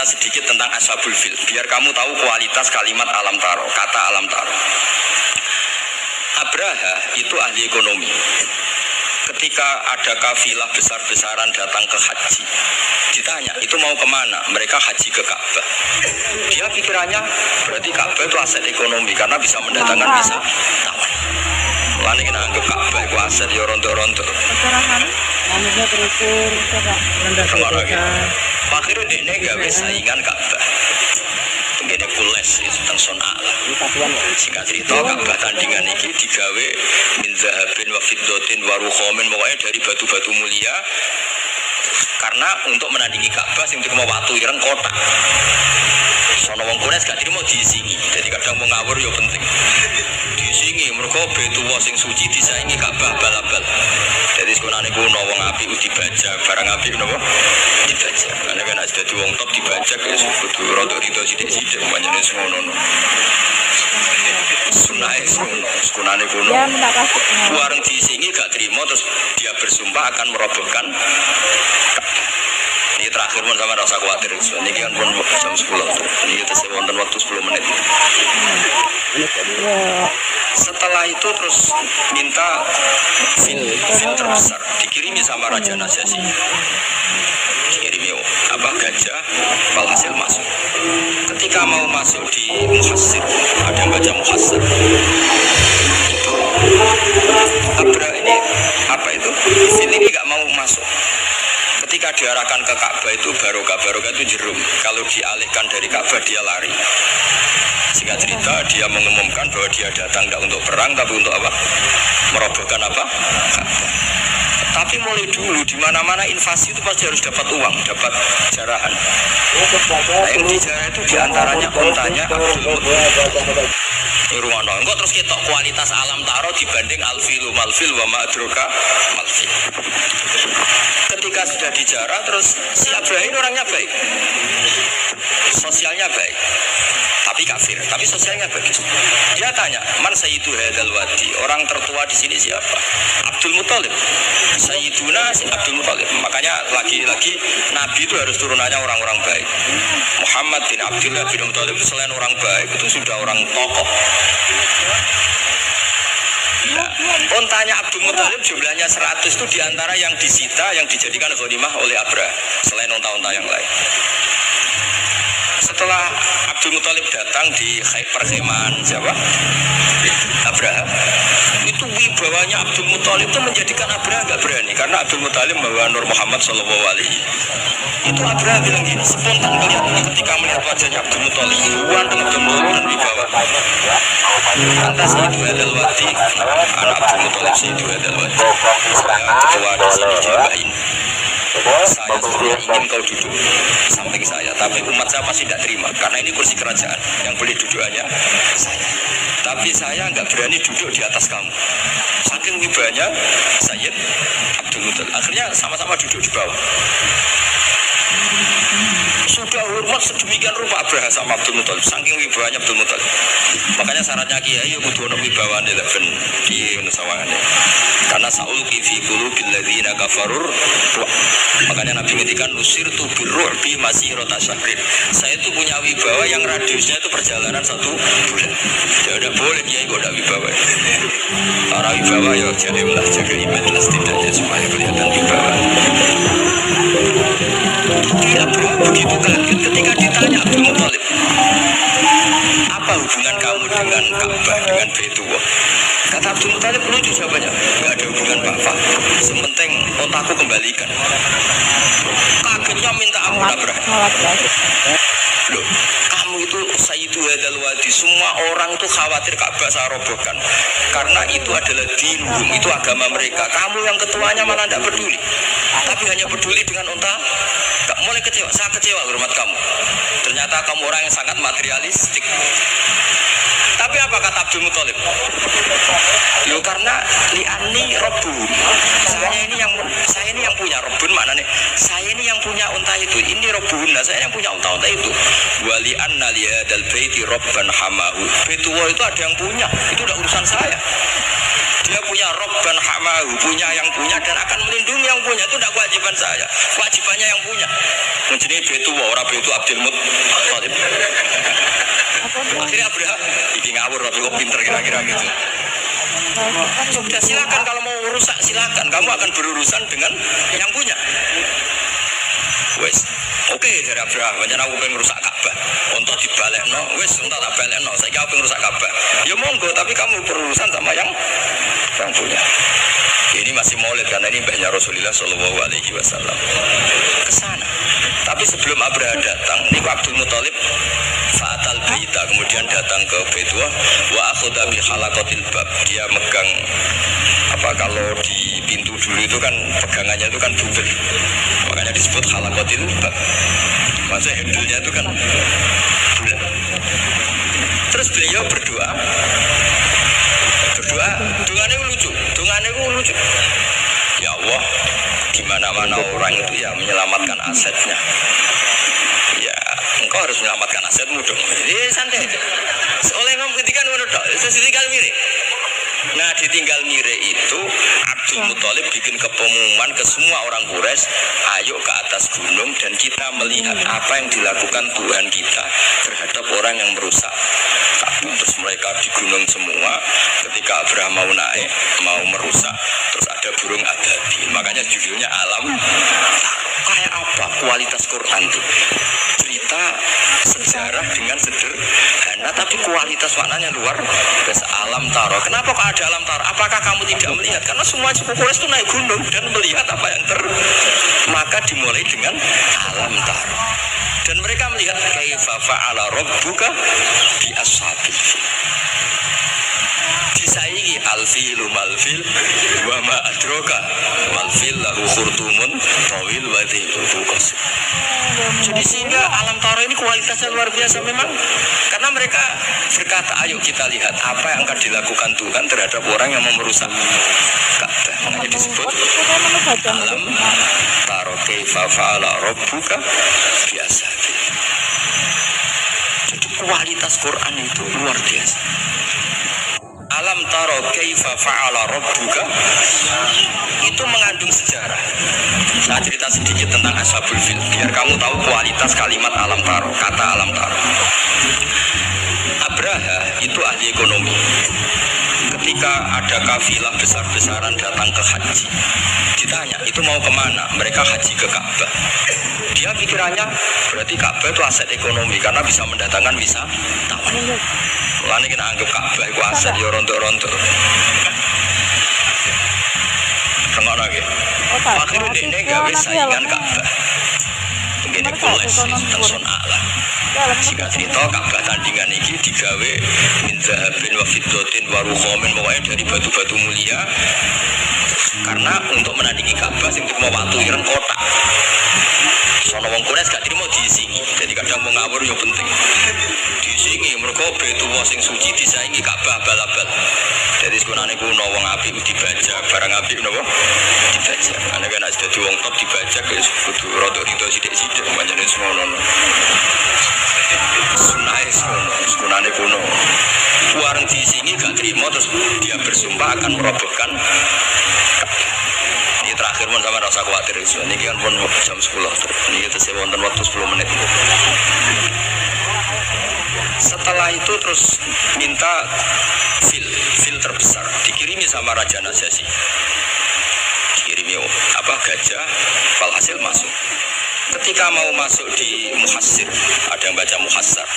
baca sedikit tentang Ashabul Fil, biar kamu tahu kualitas kalimat alam taro, kata alam taro. Abraha itu ahli ekonomi. Ketika ada kafilah besar-besaran datang ke haji, ditanya itu mau kemana? Mereka haji ke Ka'bah. Dia pikirannya berarti Ka'bah itu aset ekonomi karena bisa mendatangkan wisatawan. Lalu kita anggap Ka'bah itu aset ya rontok-rontok. Akhirnya dia gawe saingan Ka'bah. Ini kules tentang sonal. Singkat cerita Ka'bah tandingan ini digawe min zahabin wa fiddatin wa rukhamin, pokoknya dari batu-batu mulia. Karena untuk menandingi Ka'bah sing mau watu ireng kotak. Sono wong kules gak dirimo diisingi. Jadi kadang mau ngawur ya penting. Diisingi mergo betuwa sing suci disaingi Ka'bah bal-bal. Jadi sekunane kuno wong apik dibajak, barang apik napa? Dibajak. Karena kan ada dadi wong top dibajak ya kudu rada rido sithik-sithik pancene ngono. Sunah sekunane kuno. Wareng diisingi gak terima terus dia bersumpah akan merobohkan. Ini terakhir pun sama rasa khawatir. Ini kan pun jam 10. Ini kita wonten waktu 10 menit. Setelah itu terus minta fil terbesar dikirimi sama Raja Najasyi. Dikirimi gajah walhasil masuk. Ketika mau masuk di Muhassir, ada yang baca Muhassir. Itu Abra ini itu? Fil ini gak mau masuk. Ketika diarahkan ke Ka'bah itu barokah itu jerum. Kalau dialihkan dari Ka'bah dia lari. Singkat cerita dia mengumumkan bahwa dia datang tidak untuk perang tapi untuk apa? Merobohkan apa? Ka'bah. Tapi mulai dulu di mana-mana invasi itu pasti harus dapat uang, dapat jarahan. Nah, yang dijarah itu diantaranya ontanya Abdul Muttalib. Ruwono, engko terus ketok kualitas alam taro dibanding alfilu malfil wa ma'adroka malfil. Ketika sudah dijarah terus si Abraham orangnya baik, sosialnya baik, tapi kafir, tapi sosialnya bagus. Dia tanya, man sayyidu hadzal wadi, orang tertua di sini siapa? Abdul Muttalib. Sayyiduna Abdul Muttalib. Makanya lagi-lagi Nabi itu harus turunannya orang-orang baik. Muhammad bin Abdullah bin Muttalib itu selain orang baik itu sudah orang tokoh. Nah, ontanya Abdul Muttalib jumlahnya 100 itu diantara yang disita, yang dijadikan ghanimah oleh Abrah selain onta-onta yang lain. Setelah Abdul Muttalib datang di perkemahan siapa? Abraham. Itu wibawanya Abdul Muttalib itu menjadikan Abraham gak berani karena Abdul Muttalib membawa Nur Muhammad Sallallahu Alaihi. Itu Abraham bilang gini, spontan melihat ketika melihat wajahnya Abdul Muttalib, buan dengan Abdul Muttalib dan wibawa. Lantas itu adalah wadi, anak Abdul Muttalib itu adalah wadi. Ketua di sini dibain. Saya sebenarnya ingin kau duduk samping saya, tapi umat saya pasti tidak terima karena ini kursi kerajaan yang boleh duduk hanya saya. Tapi saya nggak berani duduk di atas kamu. Saking wibanya Sayyid Abdul Muttalib. Akhirnya sama-sama duduk di bawah. Sudah hormat sedemikian rupa Abraham sama Abdul Muttalib, saking wibawanya Abdul Muttalib. Makanya syaratnya kiai kudu ono wibawaan eleven di nusawangane. Karena saulqi fi qulubil ladzina kafarur. Makanya Nabi ngendikan nusirtu birru'bi masirata syahrin. Saya itu punya wibawa yang radiusnya itu perjalanan 1 bulan. Ya udah boleh kiai kok ndak wibawa. Para wibawa ya jaga image lah setidaknya supaya kelihatan wibawa. Abraham begitu kaget ketika ditanya Abdul Muttalib, apa hubungan kamu dengan Ka'bah, dengan Baitullah? Kata Abdul Muttalib lucu jawabannya, nggak ada hubungan apa-apa, sementing otakku kembalikan. Kagetnya minta ampun Abraham. Loh, kamu itu Sayyidu Hadzal Wadi, semua orang tuh khawatir Ka'bah saya robohkan karena itu adalah dinhum, itu agama mereka. Kamu yang ketuanya malah tidak peduli, tapi hanya peduli dengan unta. Mulai kecewa, saya kecewa hormat kamu. Ternyata kamu orang yang sangat materialistik. Tapi apa kata Abdul Muttalib? Yo karena li'ani robbun. Saya ini yang punya robbun, maknanya saya ini yang punya unta itu. Ini robbun, saya yang punya unta itu. Wali anna lihadal baiti robban hamahu. Baitullah itu ada yang punya, itu udah urusan saya. Dia punya Robban hamahu, punya yang punya dan akan melindungi yang punya. Itu tidak kewajiban saya, kewajibannya yang punya. Menjadi betu orang betu Abdul Muttalib. Akhirnya Abraham ini ngawur tapi kok pinter kira-kira gitu. Sudah silakan kalau mau merusak silakan, kamu akan berurusan dengan yang punya. Wes, oke dari Abraham, banyak aku pengen rusak Ka'bah. Untuk dibalik no, wes untuk tak balik no. Saya kau pengen rusak Ka'bah. Ya monggo, tapi kamu berurusan sama yang punya. Ini masih maulid karena ini mbahnya Rasulullah Shallallahu Alaihi Wasallam kesana. Tapi sebelum Abraham datang, ini Abdul Muttalib Fatal Baita, kemudian datang ke Baitullah wa akhudha bi halaqatil bab. Dia megang apa kalau di pintu dulu itu kan pegangannya itu kan bubur. Makanya disebut halaqatil bab. Maksudnya handle-nya itu kan bulat. Terus beliau berdoa, doanya lucu. Ya Allah, di mana-mana orang itu ya menyelamatkan asetnya. Ya, engkau harus menyelamatkan asetmu dong. Jadi santai aja. Oleh Imam ketika menurut itu ditinggal mirip. Nah, ditinggal mirip itu Abdul Muttalib bikin pengumuman ke semua orang Quraisy, ayo ke atas gunung dan kita melihat apa yang dilakukan Tuhan kita terhadap orang yang merusak. Terus mereka di gunung semua. Ketika Abraham mau naik, mau merusak, terus ada burung ababil. Makanya judulnya Alam. Kayak apa kualitas Quran itu? Cerita sejarah dengan sederhana, tapi kualitas maknanya luar biasa. Alam taro. Kenapa kok ada alam taro? Apakah kamu tidak melihat? Karena semua suku Quraisy itu naik gunung dan melihat apa yang maka dimulai dengan alam taro. Dan mereka melihat kaifa fa'ala rabbuka bi ashabil fil. Disaingi alfilu malfil wa ma adraka malfil lahu khurtumun tawil wa dhiluhu qasir. Jadi sehingga alam taro ini kualitasnya luar biasa memang. Karena mereka berkata, ayo kita lihat apa yang akan dilakukan Tuhan terhadap orang yang mau merusak Ka'bah. Makanya disebut alam taro kaifa fa'ala rabbuka biasa. Jadi kualitas Quran itu luar biasa. Alam taro kaifa fa'ala rabbuka itu mengandung sejarah. Saya cerita sedikit tentang Ashabul Fil biar kamu tahu kualitas kalimat alam taro, kata alam taro. Abraha itu ahli ekonomi. Ketika ada kafilah besar-besaran datang ke haji, ditanya itu mau kemana? Mereka haji ke Ka'bah. Dia pikirannya berarti Ka'bah itu aset ekonomi karena bisa mendatangkan wisatawan. Mulane kena anggap Ka'bah itu aset ya rontok-rontok. Tengok lagi. Akhirnya dia gawe saingan Ka'bah. Ini poles tentang son'ala. Jika cerita Ka'bah tandingan ini digawe min zahabin wa fiddatin wa rukhamin, pokoknya dari batu-batu mulia. Karena untuk menandingi Ka'bah sing terima waktu ireng kotak. Sono wong Quraisy gak terima diisingi. Jadi kadang mau ngawur yo penting. Diisingi mergo Baitullah sing suci disaingi Ka'bah abal-abal. Jadi sebenarnya kuno wong apik dibajak, barang apik napa? Dibajak. Ana kan ada dadi wong top dibajak wis kudu rada rida sithik-sithik panjenengan semono. Sunane kuno. Warung diisingi gak terima terus dia bersumpah akan merobohkan. Ini terakhir pun sama rasa khawatir. Ini kan pun jam 10. Ini kita wonten waktu 10 menit. Setelah itu terus minta fil terbesar dikirimi sama Raja Najasyi. Dikirimi gajah, walhasil masuk. Ketika mau masuk di Muhassir, ada yang baca Muhassar.